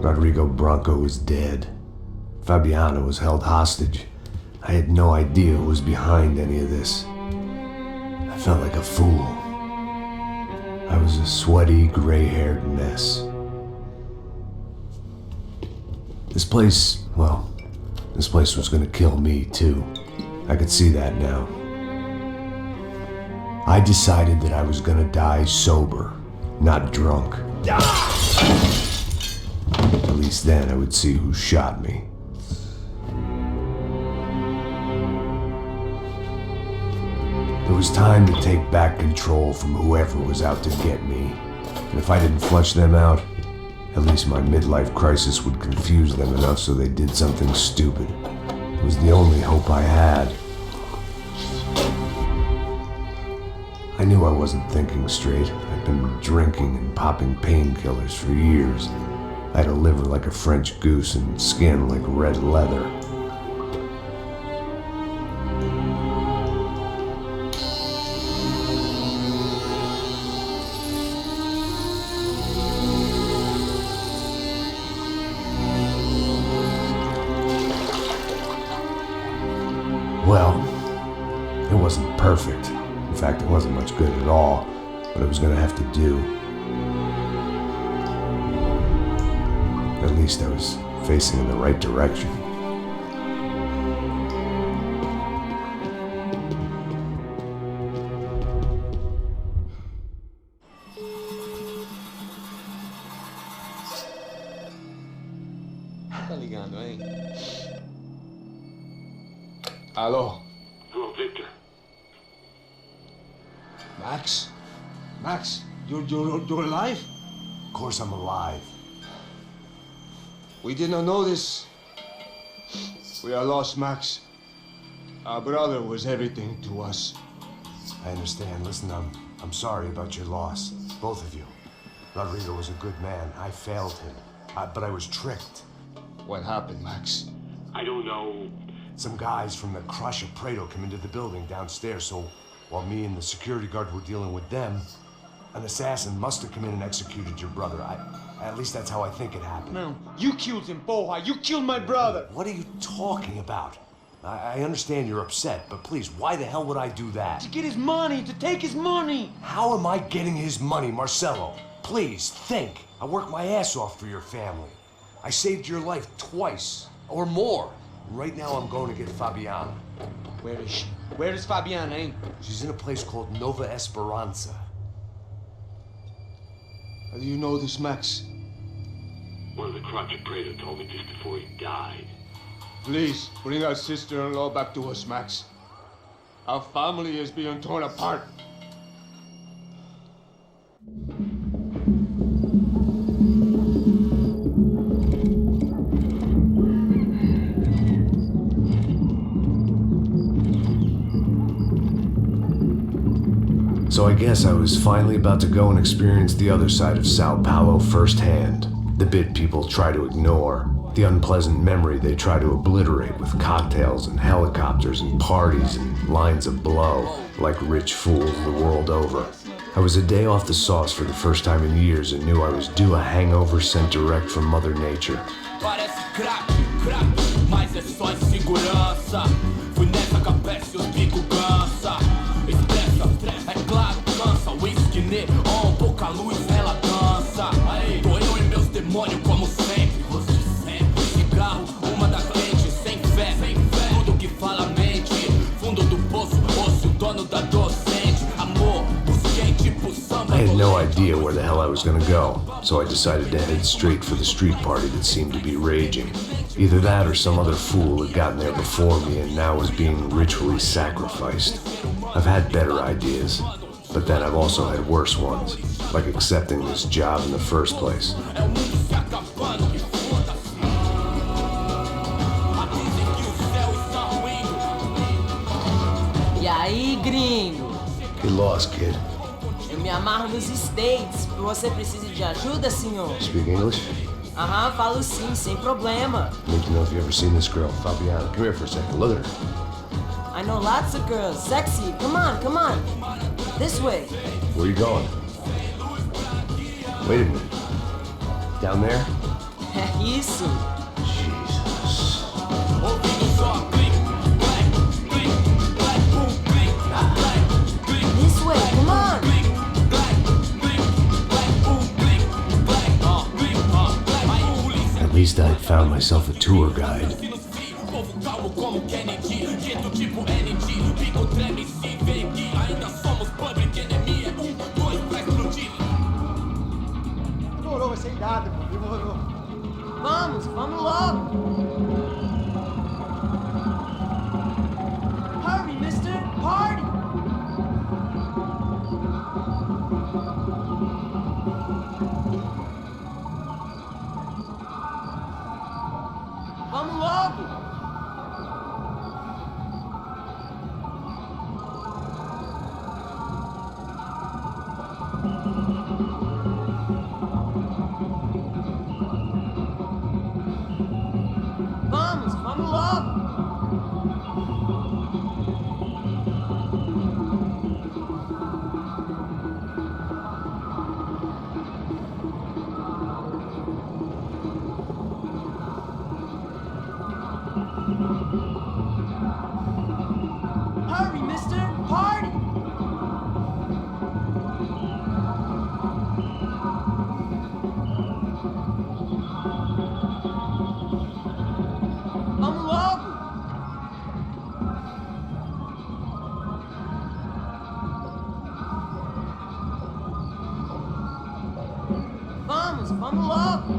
Rodrigo Branco was dead. Fabiana was held hostage. I had no idea who was behind any of this. I felt like a fool. I was a sweaty, gray-haired mess. This place was gonna kill me too. I could see that now. I decided that I was gonna die sober, not drunk. At least then I would see who shot me. It was time to take back control from whoever was out to get me. And if I didn't flush them out, at least my midlife crisis would confuse them enough so they did something stupid. It was the only hope I had. I knew I wasn't thinking straight. I'd been drinking and popping painkillers for years. I had a liver like a French goose and skin like red leather. Well, it wasn't perfect. In fact, it wasn't much good at all, but it was gonna have to do. At least I was facing in the right direction. Tá ligando, hein? Alô? Hello, Victor. Max? Max, you're alive? Of course I'm alive. We did not know this. We are lost, Max. Our brother was everything to us. I understand. Listen, I'm sorry about your loss. Both of you. Rodrigo was a good man. I failed him. But I was tricked. What happened, Max? I don't know. Some guys from the Crush of Prado came into the building downstairs, so while me and the security guard were dealing with them, an assassin must have come in and executed your brother. At least that's how I think it happened. No, you killed him, Porra. You killed my brother. What are you talking about? I understand you're upset, but please, why the hell would I do that? To get his money, to take his money. How am I getting his money, Marcelo? Please, think. I worked my ass off for your family. I saved your life twice, or more. Right now I'm going to get Fabiana. Where is she? Where is Fabiana, eh? She's in a place called Nova Esperanza. How do you know this, Max? One of the Crotch of Prado told me just before he died. Please, bring our sister-in-law back to us, Max. Our family is being torn apart. So I guess I was finally about to go and experience the other side of Sao Paulo firsthand. The bit people try to ignore. The unpleasant memory they try to obliterate with cocktails and helicopters and parties and lines of blow, like rich fools the world over. I was a day off the sauce for the first time in years and knew I was due a hangover sent direct from Mother Nature. Parece crack, mas é só insegurança. Fui nessa cabeça e os bico cansa. Estressa, é claro, cansa. Whisky, neon, pouca luz, ela dança. Tô eu e meus demônios como sempre. Você sempre. Cigarro, uma da frente, sem fé. Tudo que fala a mente. Fundo do poço, osso, dono da docente. Amor, busquei tipo samba. I had no idea where the hell I was gonna go, so I decided to head straight for the street party that seemed to be raging. Either that or some other fool had gotten there before me and now was being ritually sacrificed. I've had better ideas, but then I've also had worse ones, like accepting this job in the first place. E aí, gringo? Get lost, kid. Eu me amarro nos States. Você precisa de ajuda, senhor? Speak English? Aham, falo sim, sem problema. Need to know if you've ever seen this girl, Fabiana. Come here for a second. Look at her. I know lots of girls. Sexy. Come on, come on. This way. Where are you going? Wait a minute. Down there? É isso. Jesus. Ouvindo só clique, black, clique, black, boom, clique, black, clique, This way, come on. clique, black, clique, black, boom, clique, black, clique, black. Aí polícia. At least I'd found myself a tour guide. Povo calmo como Kennedy, jeito tipo ND, bico treme se vê que ainda somos public enemy. 2 pra explodir. Demorou, vai ser irado, mano. Demorou. Vamos logo. Hurry, mister. Party. Vamos logo. Vamos logo. Hurry, mister. Party. Vamos logo. Vamos logo.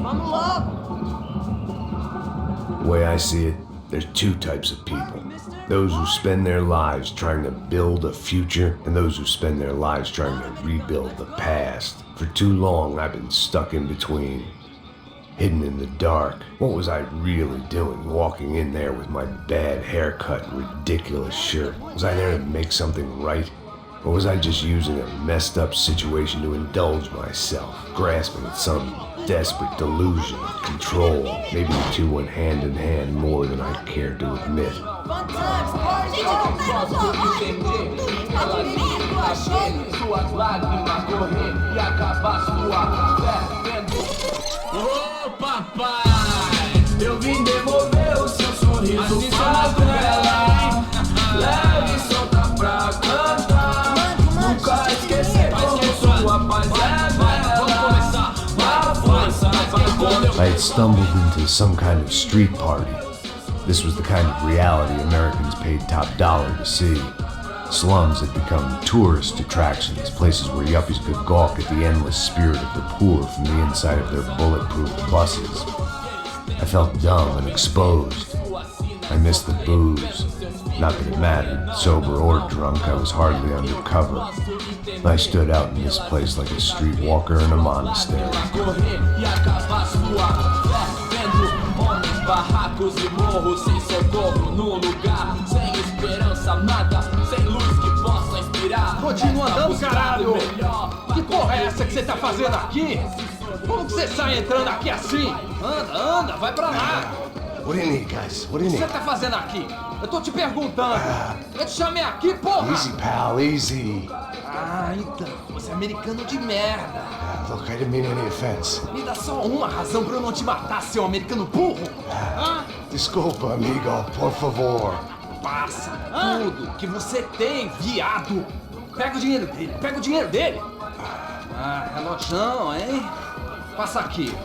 Vamos logo. The way I see it, there's two types of people. Those who spend their lives trying to build a future, and those who spend their lives trying to rebuild the past. For too long, I've been stuck in between. Hidden in the dark. What was I really doing walking in there with my bad haircut and ridiculous shirt? Was I there to make something right? Or was I just using a messed up situation to indulge myself, grasping at some desperate delusion of control? Maybe the two went hand in hand more than I cared to admit. Fun times. Party on. Suas lágrimas correr e acabar sua fé vendo. Ô papai, eu vim devolver o seu sorriso para ela. Leve e solta pra cantar. Nunca esquecer como sua paz é bela. Vamos começar. I had stumbled into some kind of street party. This was the kind of reality Americans paid top dollar to see. Slums had become tourist attractions, places where yuppies could gawk at the endless spirit of the poor from the inside of their bulletproof buses. I felt dumb and exposed. I missed the booze. Not that it mattered, sober or drunk, I was hardly under cover. I stood out in this place like a streetwalker in a monastery. Barracos e morros sem socorro no lugar, sem esperança, nada, sem luz que possa inspirar. Continua andando, caralho! Que porra é essa que você tá fazendo aqui? Como que você sai entrando aqui assim? Anda, vai pra lá! What do you need, guys? What do O you que você need? tá fazendo aqui? Eu tô te perguntando! Eu te chamei aqui, porra! Easy, pal, easy. Ah, então, você é americano de merda! Look, I didn't mean any offense. Me dá só uma razão pra eu não te matar, seu americano burro! Hã? Desculpa, amigo, por favor. Passa tudo que você tem, viado! Pega o dinheiro dele! Ah, relojão, hein? Passa aqui!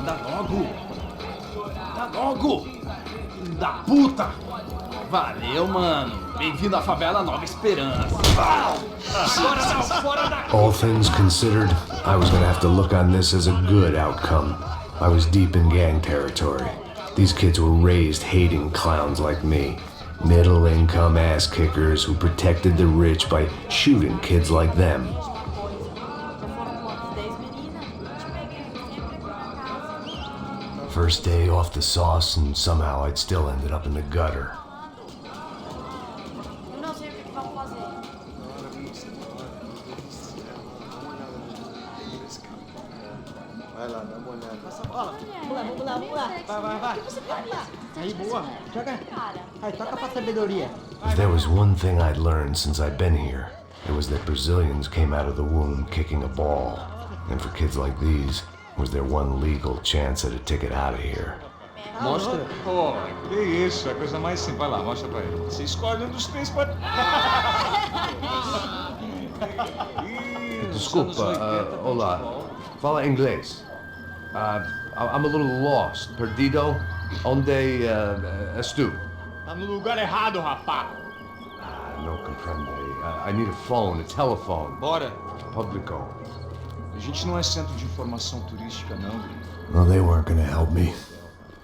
Anda logo! Filho da puta! Valeu, mano! Bem-vindo à favela Nova Esperança! Agora não, fora daqui! All things considered, I was gonna have to look on this as a good outcome. I was deep in gang territory. These kids were raised hating clowns like me. Middle-income ass-kickers who protected the rich by shooting kids like them. First day off the sauce, and somehow I'd still ended up in the gutter. Eu não sei o que vamos fazer. Vai lá, dá uma olhada. Vamos lá. Vai. O que você faria? Aí, boa. Joga. Cara, Aí, toca pra sabedoria. If there was one thing I'd learned since I'd been here, it was that Brazilians came out of the womb kicking a ball. And for kids like these, was their one legal chance at a ticket out of here. Mostra. Pô, que isso, é a coisa mais simples. Vai lá, mostra pra ele. Você escolhe um dos três pode... Desculpa, olá. Fala inglês. I'm a little lost. Perdido? Onde és tu? Tá no lugar errado, rapá. Não compreende. I need a phone, a telephone. Bora. Publico. A gente não é centro de informação turística, não. Well, they weren't gonna help me.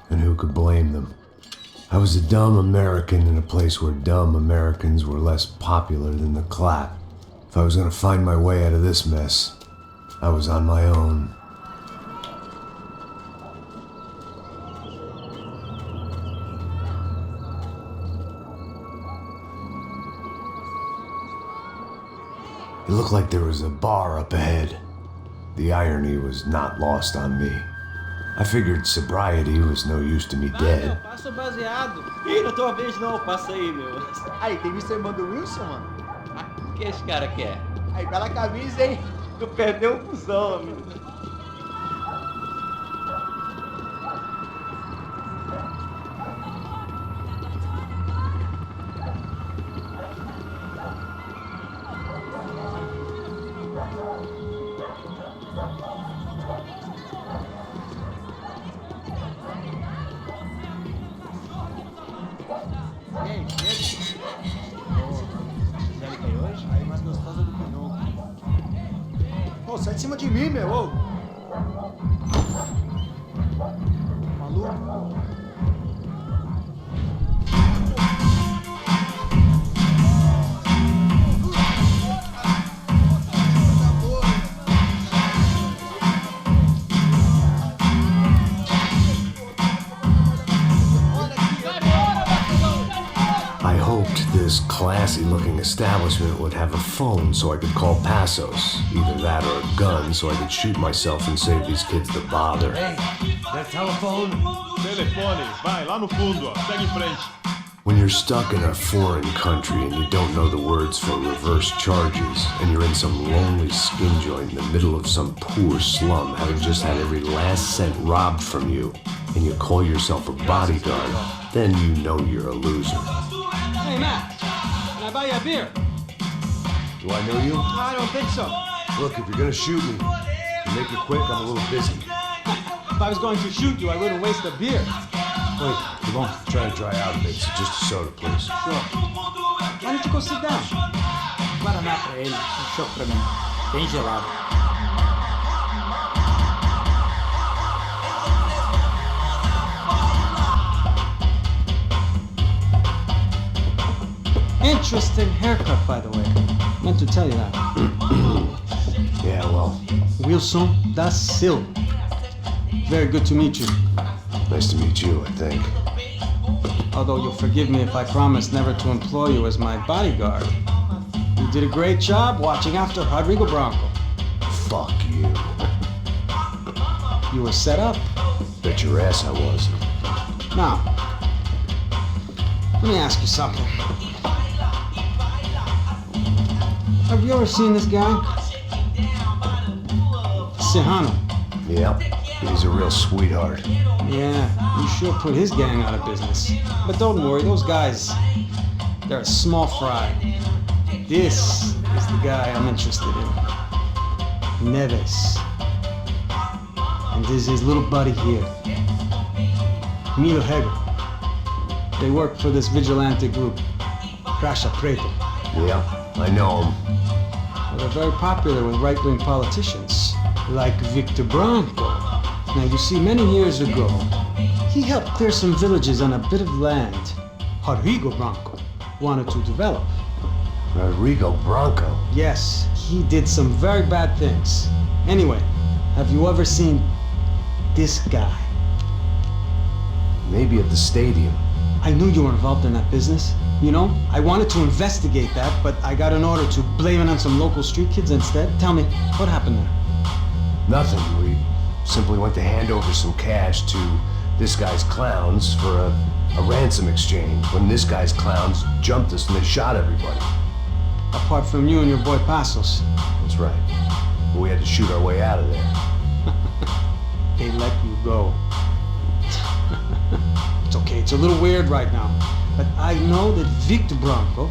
And who could blame them? I was a dumb American in a place where dumb Americans were less popular than the clap. If I was gonna find my way out of this mess, I was on my own. It looked like there was a bar up ahead. The irony was not lost on me. I figured sobriety was no use to me dead. Passa o baseado. Ih, não tua vez não, passa aí, meu. Aí, tem visto a irmã do Wilson, mano? O que esse cara quer? Aí, bela camisa, hein? Tu perdeu o fusão, amigo. Pô, sai de cima de mim, meu! Ô. Maluco! I hoped this classy-looking establishment would have a phone so I could call Passos. Either that or a gun so I could shoot myself and save these kids the bother. Hey, that telephone? Telefone, vai lá no fundo, ó. Segue em frente. When you're stuck in a foreign country and you don't know the words for reverse charges, and you're in some lonely skin joint in the middle of some poor slum, having just had every last cent robbed from you, and you call yourself a bodyguard, then you know you're a loser. Hey, Matt! Can I buy you a beer? Do I know you? I don't think so. Look, if you're gonna shoot me, you make it quick, I'm a little busy. If I was going to shoot you, I wouldn't waste a beer. Wait, come on. Try to dry out a bit, so just a soda, please. Sure. Why don't you go sit down? Guaraná pra ele, um choque pra mim. Bem gelado. Interesting haircut, by the way. Meant to tell you that. Yeah, well, Wilson da Silva. Very good to meet you. nice to meet you, I think. Although you'll forgive me if I promise never to employ you as my bodyguard. You did a great job watching after Rodrigo Bronco. Fuck you. You were set up. Bet your ass I was. Now, let me ask you something. Have you ever seen this guy? Serrano. Yep, he's a real sweetheart. Yeah, you sure put his gang out of business. But don't worry, those guys, they're a small fry. This is the guy I'm interested in. Neves. And this is his little buddy here. Milo Hegel. They work for this vigilante group, Crasha Preto. Yep, I know him. Well, they're very popular with right-wing politicians, like Victor Bronco. Now, you see, many years ago, he helped clear some villages on a bit of land Rodrigo Bronco wanted to develop. Rodrigo Bronco? Yes, he did some very bad things. Anyway, have you ever seen this guy? Maybe at the stadium. I knew you were involved in that business. You know, I wanted to investigate that, but I got an order to blame it on some local street kids instead. Tell me, what happened there? Nothing. We simply went to hand over some cash to this guy's clowns for a ransom exchange when this guy's clowns jumped us and they shot everybody. Apart from you and your boy Passos. That's right. but we had to shoot our way out of there. They let you go. It's okay, it's a little weird right now. But I know that Victor Branco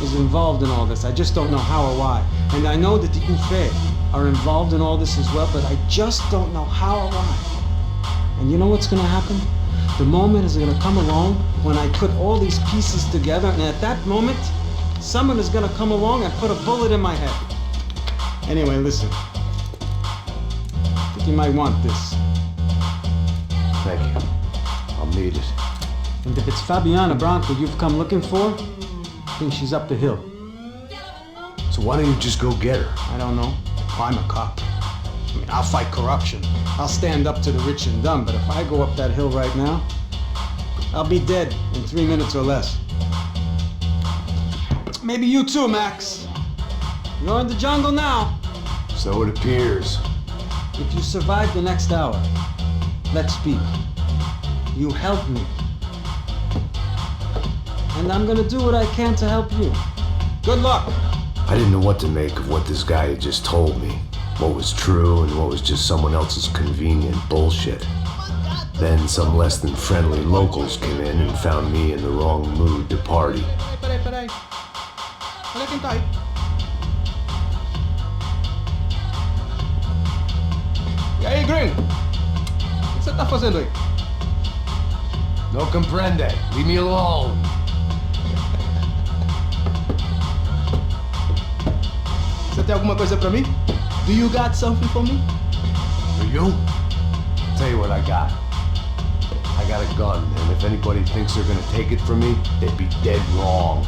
is involved in all this. I just don't know how or why. And I know that the UFE are involved in all this as well, but I just don't know how or why. And you know what's gonna happen? The moment is gonna come along when I put all these pieces together, and at that moment, someone is gonna come along and put a bullet in my head. Anyway, listen. I think you might want this. Thank you. I'll need it. And if it's Fabiana Branco you've come looking for, I think she's up the hill. So why don't you just go get her? I don't know. I'm a cop. I mean, I'll fight corruption. I'll stand up to the rich and dumb, but if I go up that hill right now, I'll be dead in 3 minutes or less. Maybe you too, Max. You're in the jungle now. So it appears. If you survive the next hour, let's speak. You help me. And I'm gonna do what I can to help you. Good luck. I didn't know what to make of what this guy had just told me. What was true and what was just someone else's convenient bullshit. Then some less than friendly locals came in and found me in the wrong mood to party. Peraí. Olha quem tá aí. E aí, gringo? O que você tá fazendo aí? No comprende. Leave me alone. Você tem alguma coisa pra mim? Do you got something for me? For you? Tell you what I got. I got a gun, and if anybody thinks they're gonna take it from me, they'd be dead wrong.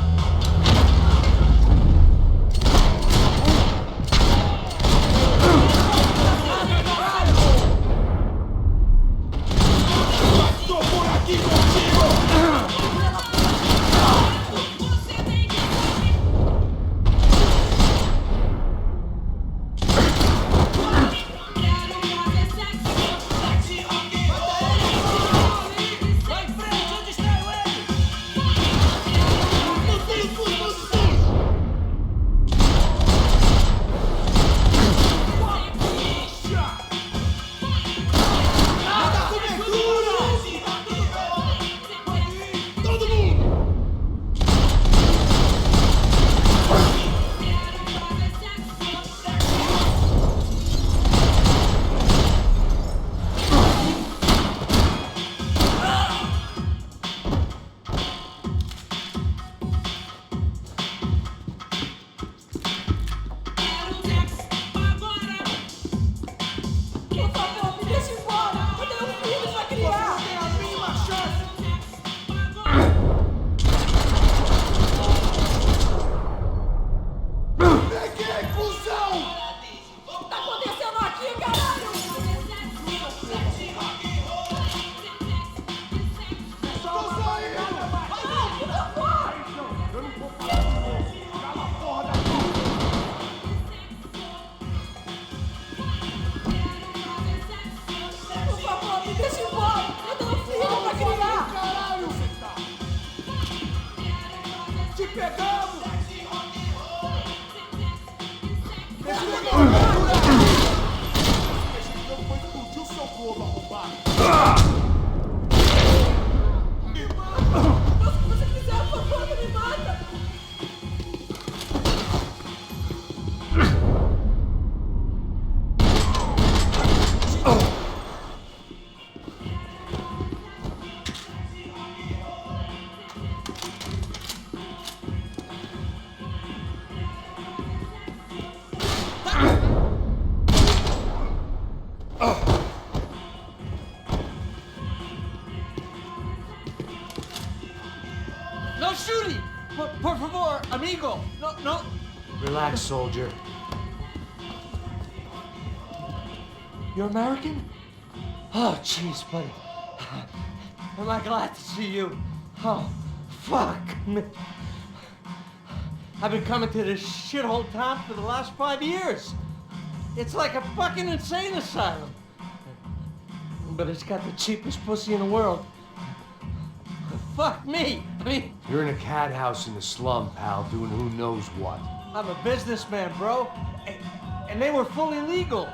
No shooting! Por favor, amigo! No! Relax, soldier. You're American? Oh, jeez, buddy. Am I glad to see you? Oh, fuck me. I've been coming to this shithole town for the last 5 years. It's like a fucking insane asylum. But it's got the cheapest pussy in the world. Fuck me! I mean... You're in a cat house in the slum, pal, doing who knows what. I'm a businessman, bro. and they were fully legal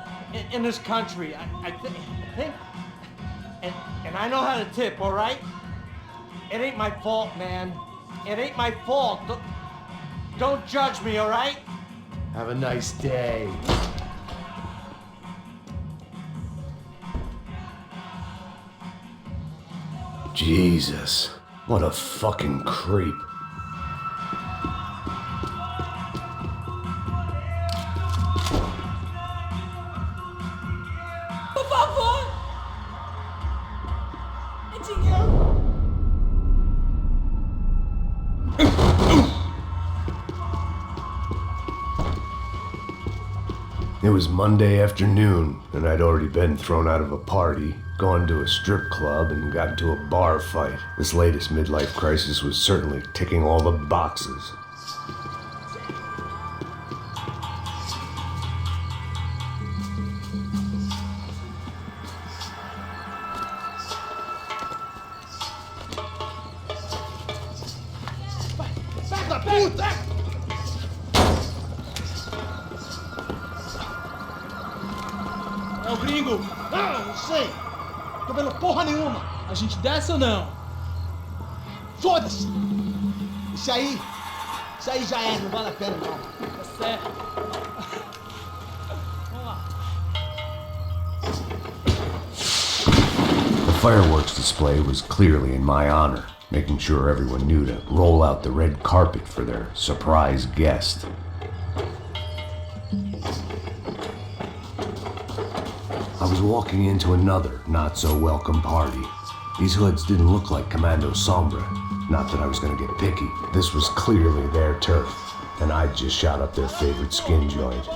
in this country. I think, and I know how to tip, all right? It ain't my fault, man. It ain't my fault. Don't judge me, all right? Have a nice day. Jesus, what a fucking creep. Por favor! Dinheiro! It was Monday afternoon, and I'd already been thrown out of a party, gone to a strip club, and got into a bar fight. This latest midlife crisis was certainly ticking all the boxes. Da puta! É o gringo! Ah, não sei! Tô vendo porra nenhuma! A gente desce ou não? Foda-se! Isso aí já é, não vale a pena não. Tá certo. Vamos lá. The fireworks display was clearly in my honor, making sure everyone knew to roll out the red carpet for their surprise guest. I was walking into another not-so-welcome party. These hoods didn't look like Commando Sombra. Not that I was gonna get picky. This was clearly their turf, and I'd just shot up their favorite skin joint.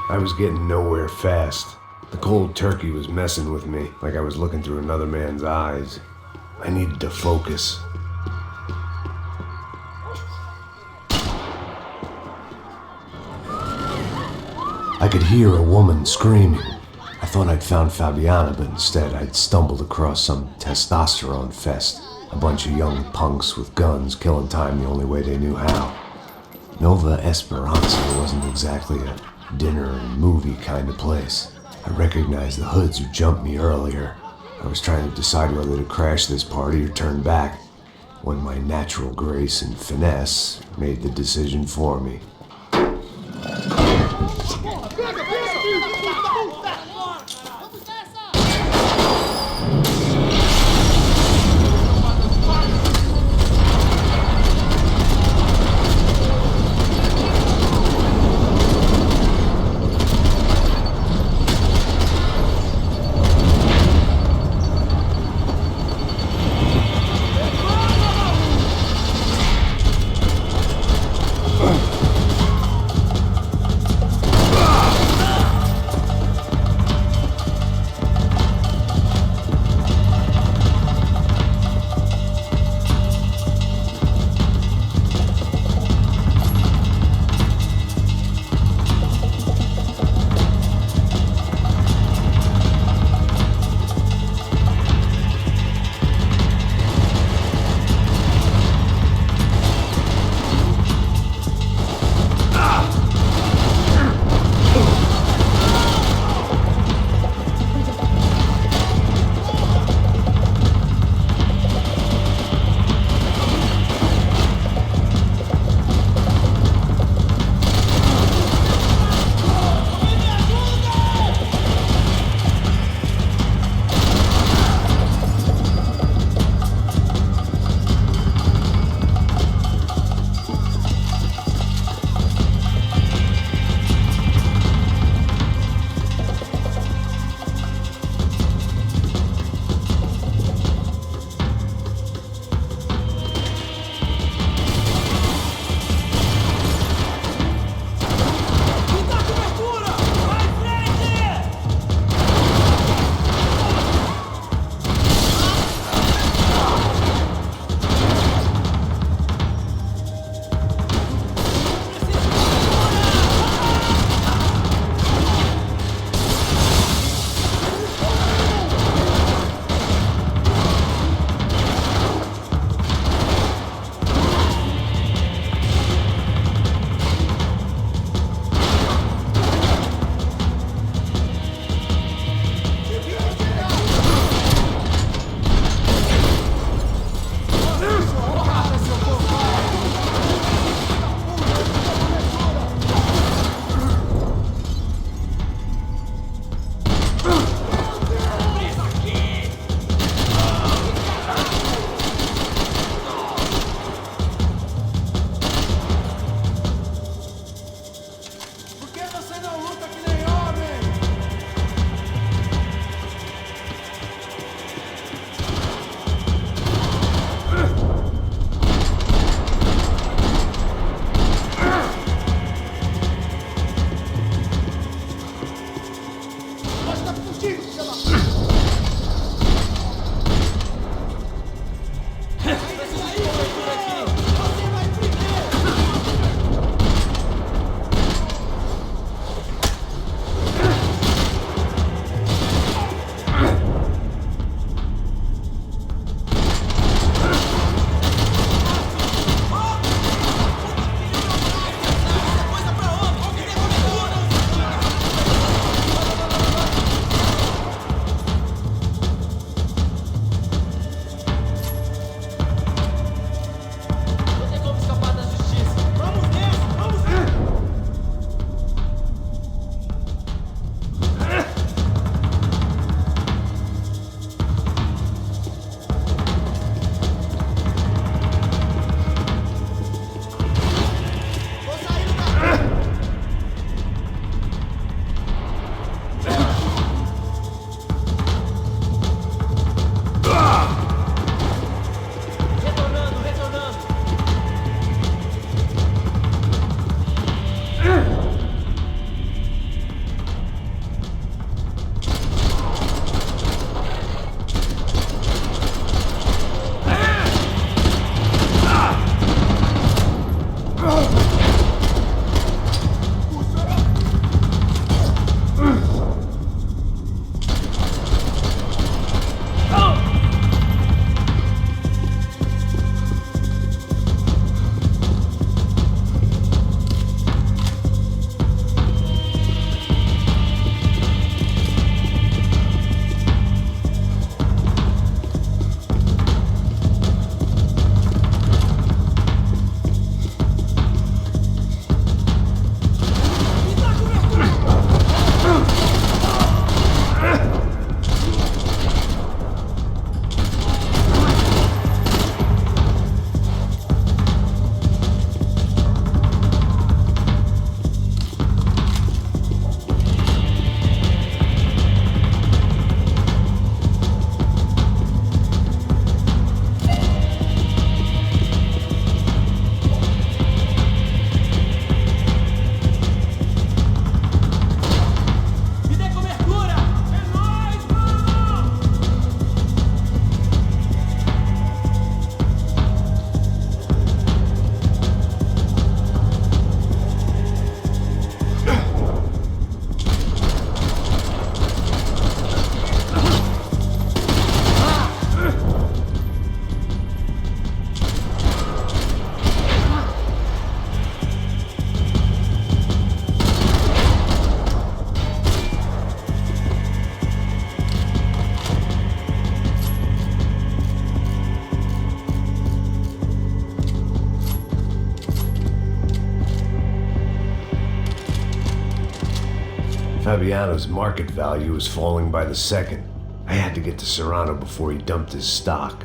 I was getting nowhere fast. The cold turkey was messing with me, like I was looking through another man's eyes. I needed to focus. I could hear a woman screaming. I thought I'd found Fabiana, but instead I'd stumbled across some testosterone fest. A bunch of young punks with guns killing time the only way they knew how. Nova Esperanza wasn't exactly a dinner and movie kind of place. I recognized the hoods who jumped me earlier. I was trying to decide whether to crash this party or turn back, when my natural grace and finesse made the decision for me. Fabiano's market value was falling by the second. I had to get to Serrano before he dumped his stock.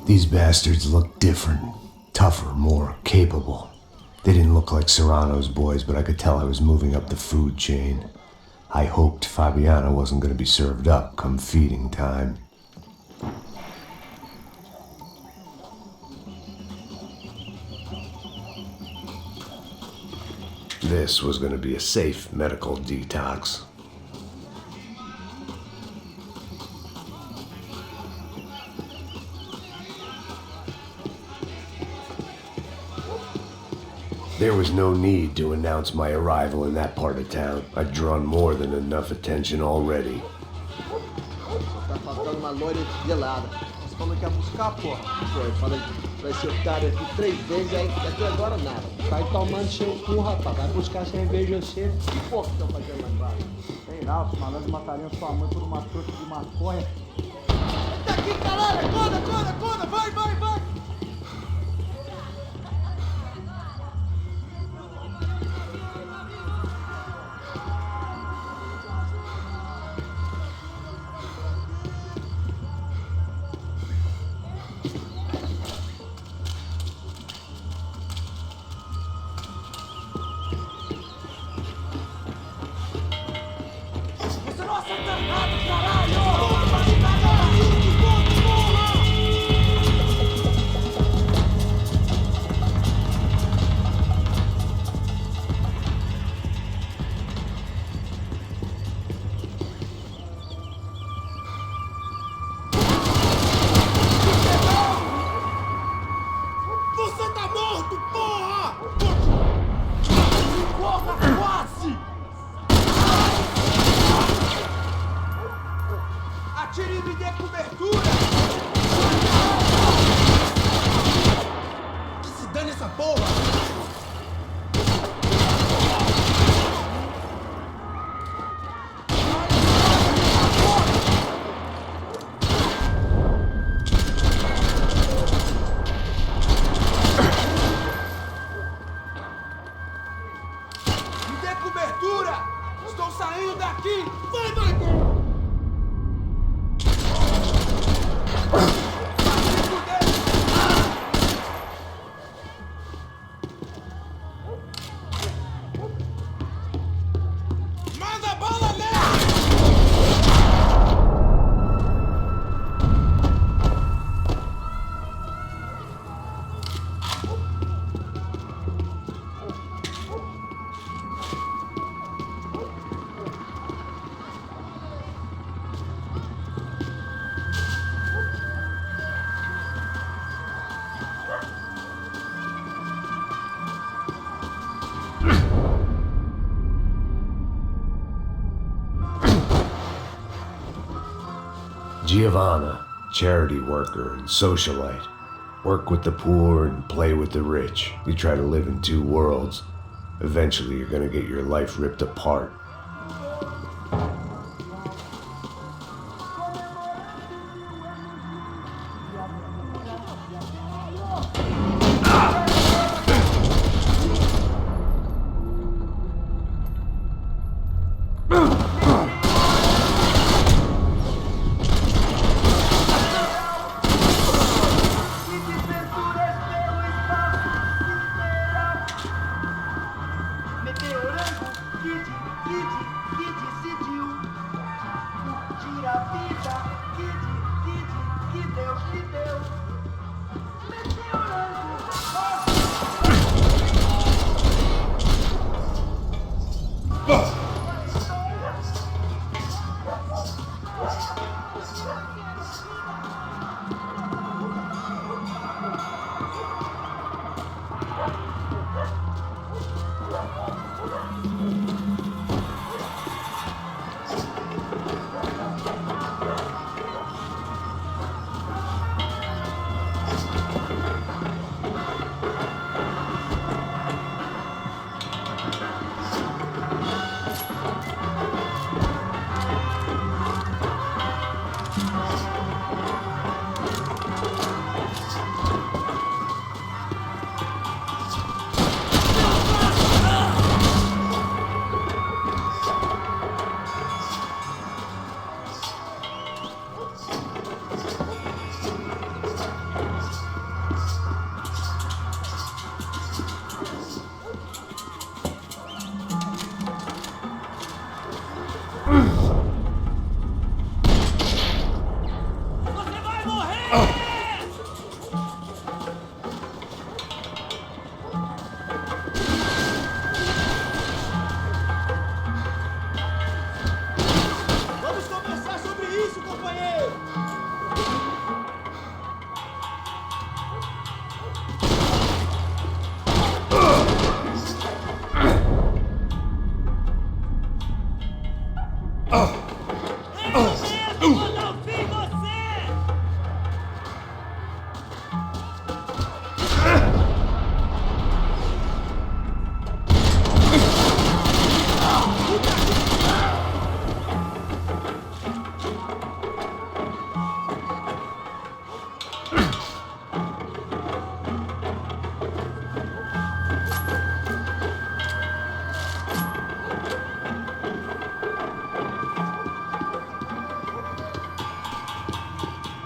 These bastards looked different, tougher, more capable. They didn't look like Serrano's boys, but I could tell I was moving up the food chain. I hoped Fabiano wasn't going to be served up come feeding time. This was going to be a safe medical detox. There was no need to announce my arrival in that part of town. I'd drawn more than enough attention already. Tá faltando uma loira gelada. Você falou que ia buscar, porra? Foi, falei pra esse otário aqui 3 vezes, aí até agora nada. Vai tomando seu cu, rapaz. Vai buscar cerveja você. Que porra que estão fazendo lá embaixo? Sei lá, os malandros matariam sua mãe por uma trouxa de maconha. Tá aqui, caralho! Acorda! Vai! Giovanna, charity worker and socialite. Work with the poor and play with the rich. You try to live in 2 worlds. Eventually you're gonna get your life ripped apart.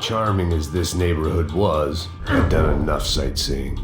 charming as this neighborhood was, I'd done enough sightseeing.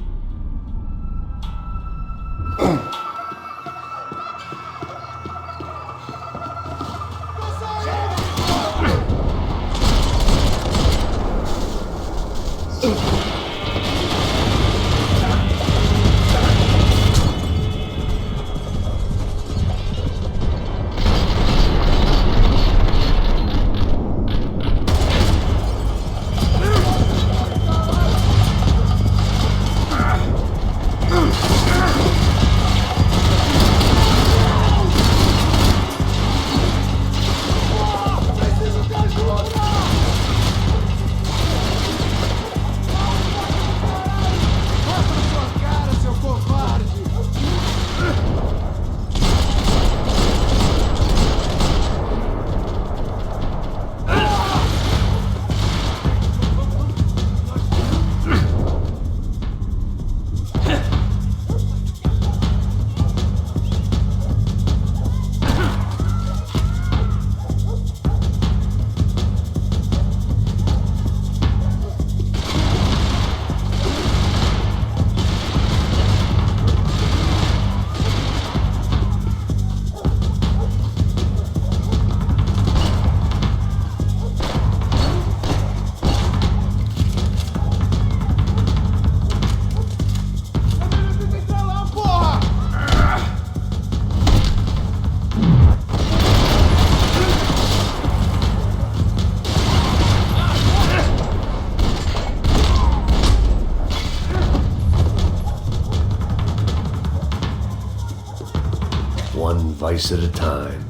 One vice at a time.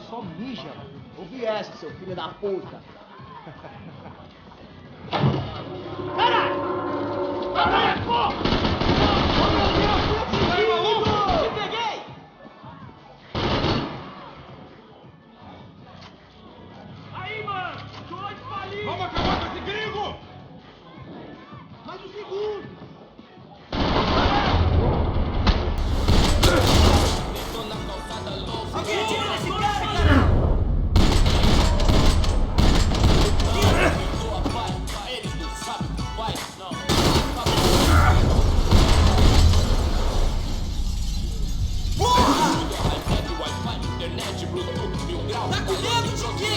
Só mija. Ouvi essa, seu filho da puta. Caralho! Caralho, porra! Vai, maluco! Te peguei! Aí, mano! Dois palinhos! Vamos acabar com esse gringo! Mais um segundo! Alguém atira nesse cara, cara! Tá com medo de quê?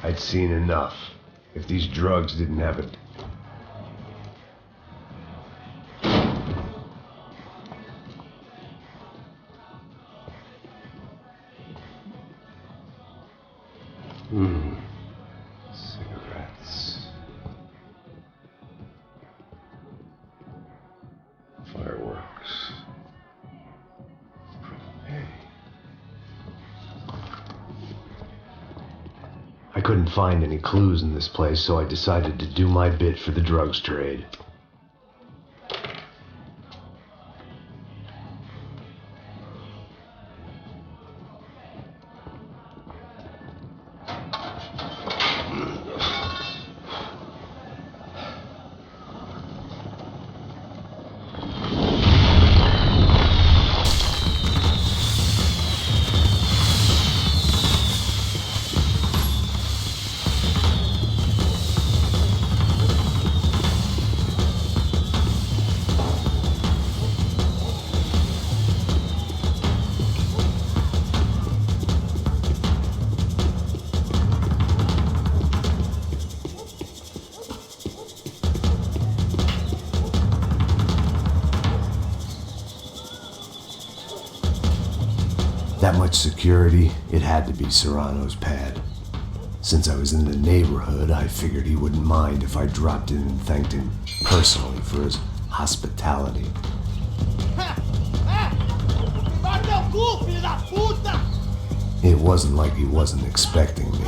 I'd seen enough. If these drugs didn't have it. Cigarettes. Fireworks. Hey. I couldn't find any clues in this place, so I decided to do my bit for the drugs trade. That much security, it had to be Serrano's pad. Since I was in the neighborhood, I figured he wouldn't mind if I dropped in and thanked him personally for his hospitality. It wasn't like he wasn't expecting me.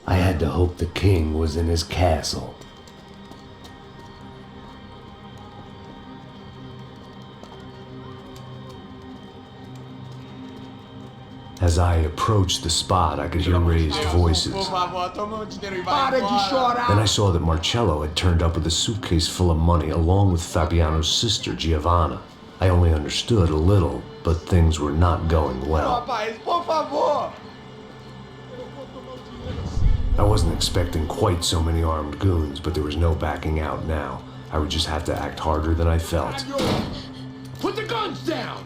I had to hope the king was in his castle. As I approached the spot, I could hear raised voices. Then I saw that Marcello had turned up with a suitcase full of money along with Fabiano's sister, Giovanna. I only understood a little, but things were not going well. I wasn't expecting quite so many armed goons, but there was no backing out now. I would just have to act harder than I felt. Put the guns down!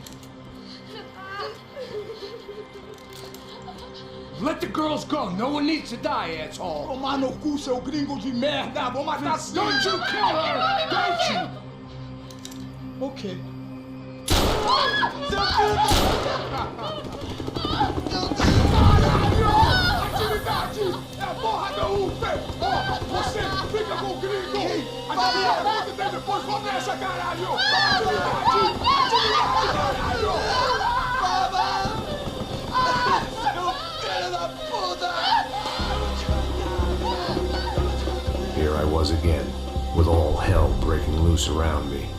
Let the girls go. No one needs to die, asshole. Tomar no cu, seu gringo de merda. Vou matar sim. Don't you kill her! Don't you? Ok. Atividade! É a porra da UFE! Ó, você fica com o gringo! Adivinha quanto tempo depois começa, caralho! Atividade! Atividade, caralho! Here I was again, with all hell breaking loose around me.